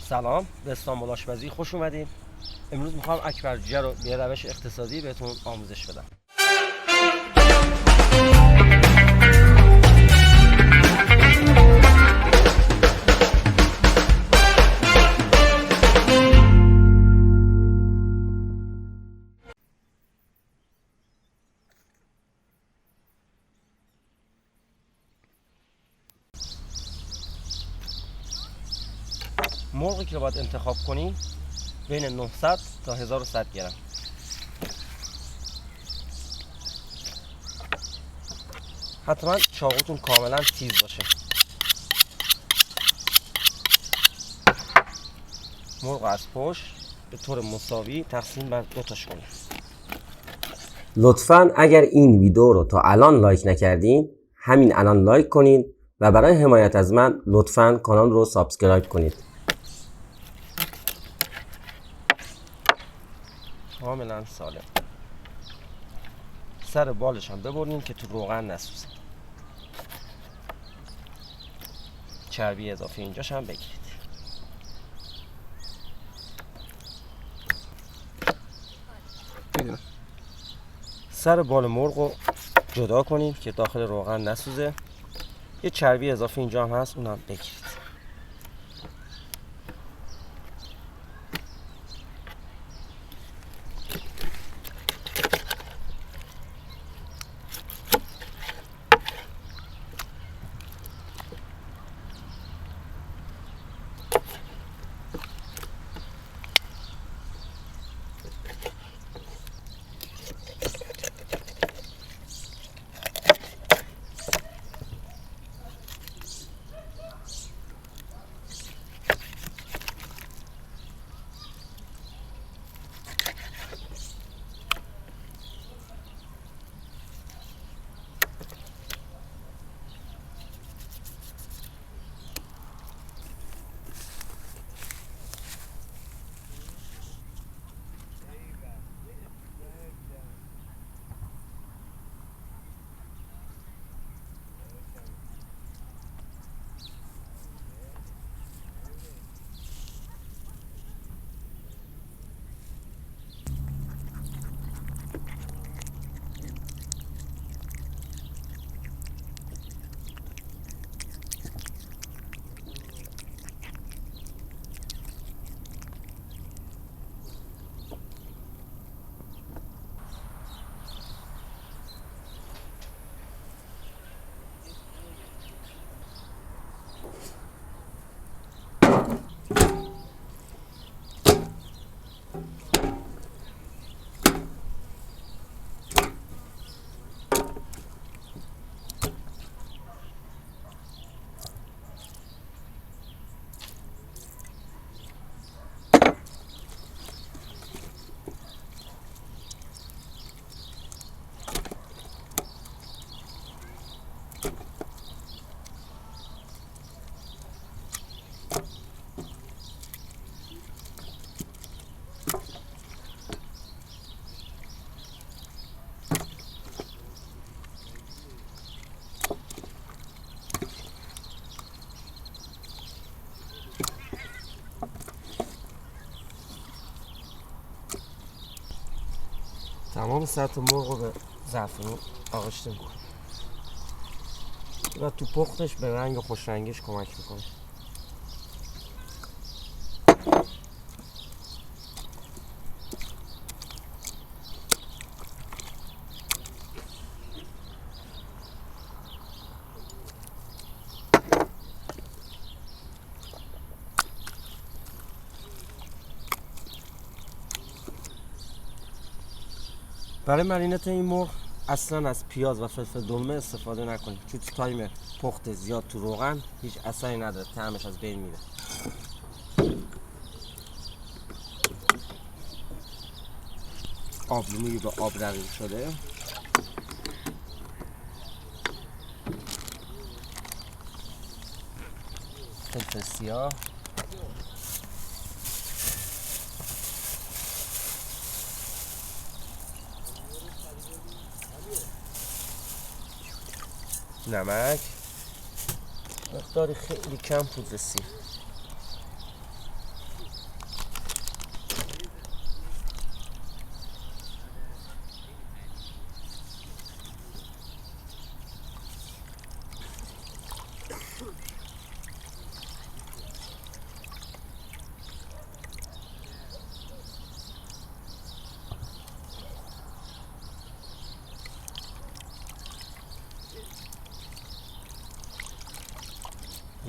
سلام، به استانبول آشپزی خوش اومدین. امروز میخوام اکبرجیه رو به روش اقتصادی بهتون آموزش بدم. مرغی که باید انتخاب کنیم بین 900 تا 1100 گرم. حتما چاقوتون کاملا تیز باشه. مرغ از پشت به طور مساوی تقسیم بر 2 تاش کنیم. لطفاً اگر این ویدیو رو تا الان لایک نکردین همین الان لایک کنین و برای حمایت از من لطفاً کانال رو سابسکرایب کنید. کاملا سالم. سر بالش هم ببرین که تو روغن نسوزه. چربی اضافی اینجاش هم بگیرید. سر بال مرغ رو جدا کنیم که داخل روغن نسوزه. یه چربی اضافی اینجا هم هست، اونم بگیرید. تمام سطح مرغ رو به زعفرون آغشته میکنیم و تو پختش به رنگ و خوش رنگیش کمک میکنه. برای مرینت این مرغ اصلا از پیاز و فلفل دلمه استفاده نکنید، چون تو تایم پخت زیاد تو روغن هیچ اثری نداره، طعمش از بین میره. آبلیمویی به آب رقیق شده. فلفل سیاه، نمک، مقداری خیلی کم پودر سیر.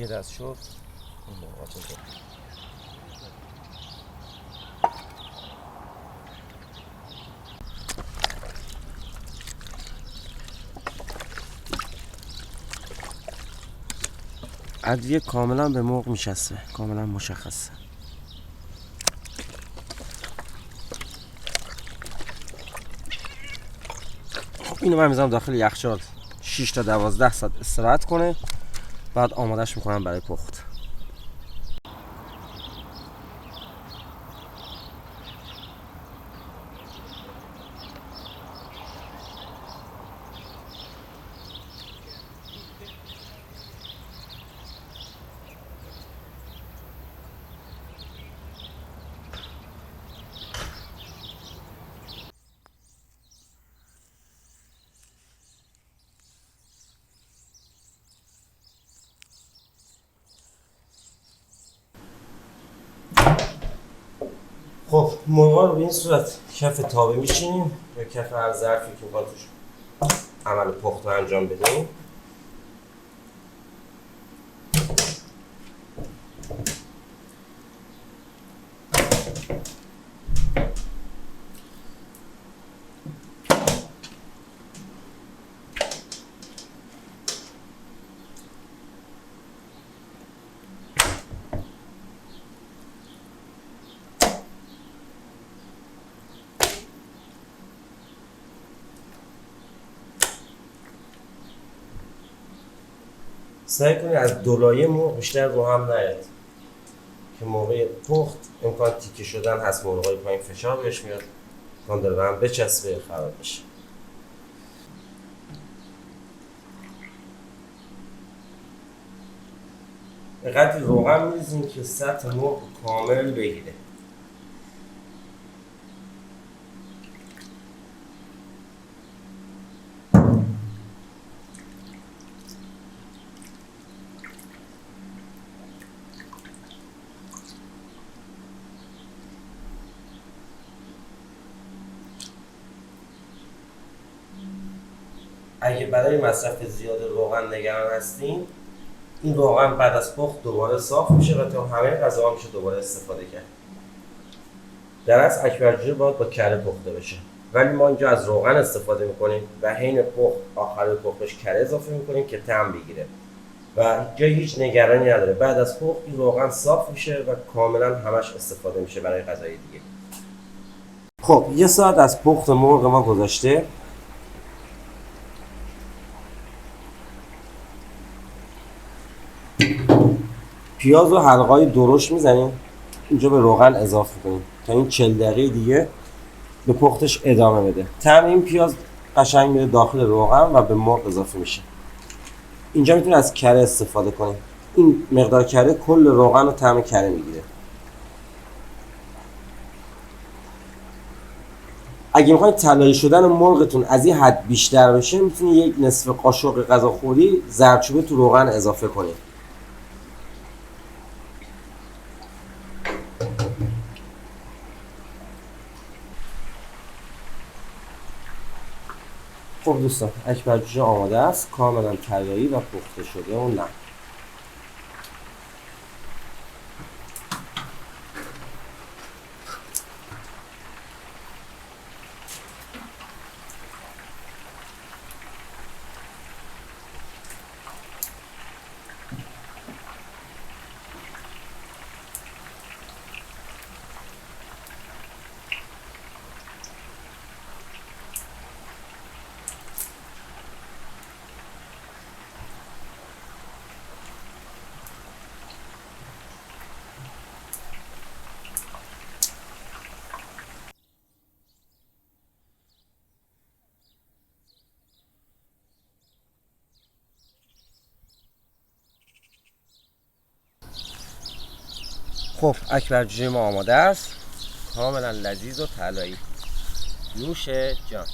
یه دست شد این مرغات رو زد. ادویه کاملا به مرغ میشسته، کاملا مشخصه. اینو من میذارم داخل یخچال 6 تا 12 ساعت استراحت کنه، بعد آمادهش میکنم برای پخت. خب مرغا رو به این صورت کف تابه میچینیم یا کف هر ظرفی که میخواد توش عمل پخت رو انجام بدیم. سعی کنید از دولایه مرغ بیشتر رو هم نیاد که موقع پخت امکان تیکه شدن هست، مرغای پایین فشار بهش میاد، امکان داره به هم بچسبه خراب بشه. به قدری روغن میریزیم که سطح مرغ کامل بگیره. اگه برای مصرف زیاد روغن نگران هستین، این روغن بعد از پخت دوباره صاف میشه و تا همه غذاها میشه دوباره استفاده کرد. در اصل اکبرجوجه باید با کره پخته بشه، ولی ما اینجا از روغن استفاده میکنیم و حین پخت آخر پختش کره اضافه میکنیم که طعم بگیره و جای هیچ نگرانی نداره. بعد از پخت این روغن صاف میشه و کاملا همش استفاده میشه برای غذای دیگه. خب یه ساعت از پخت مرغ ما گذشته. پیاز و حلقای درشت میزنیم اینجا به روغن اضافه کنیم تا این 40 دقیقه دیگه به پختش ادامه بده. طعم این پیاز قشنگ میره داخل روغن و به مرغ اضافه میشه. اینجا میتونید از کره استفاده کنیم، این مقدار کره کل روغن و طعم کره میگیره. اگه میخواید طلایی شدن مرغتون از این حد بیشتر بشه، میتونید یک نصف قاشق غذاخوری زردچوبه تو روغن اضافه کنید. خب دوستان، اکبرجوجه آماده است، کاملا طلایی و پخته شده و نرم. خب اکبرجوجه ما آماده است، کاملا لذیذ و طلایی. نوش جان.